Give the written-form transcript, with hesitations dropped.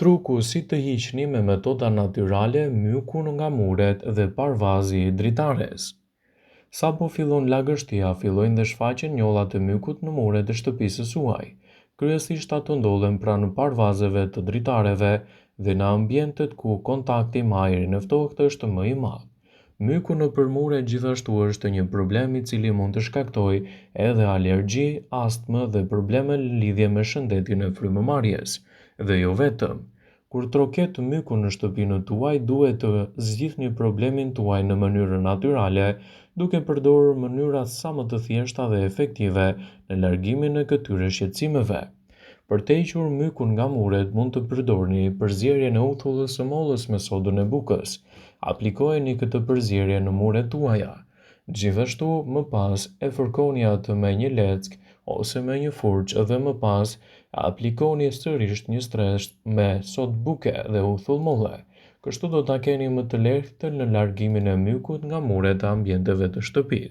Truku si të hiqni me metoda natyrale mykun nga muret dhe parvazi i dritares. Sa po fillon lagështia, fillojnë dhe shfaqen njollat e mykut në muret e shtëpisë suaj. Kryesisht ato ndodhen pranë parvazeve të dritareve dhe në ambientet ku kontakti me ajrin e ftohtë është më i madh. Myku nëpër mure gjithashtu është një problem i cili mund të shkaktojë edhe alergji, astmë dhe probleme në lidhje me shëndetin e frymëmarrjes, dhe jo vetëm. Kur troket myku në shtëpinë tuaj, duhet të zgjidhni problemin tuaj në mënyrë natyrale, duke përdorur mënyra sa më të thjeshta dhe efektive në largimin e këtyre shqetësimeve. Për të hequr mykun nga muret, mund të përdorni përzierjen e uthullës së mollës me sodën e bukës. Aplikojeni këtë përzierje në muret tuaja. Gjithashtu, më pas e fërkoni atë me një leckë ose me një furçë dhe më pas aplikoni sërish një streshë me sodë buke dhe uthull molle. Kështu do ta keni më të lehtë në largimin e mykut nga muret e ambienteve të shtëpisë.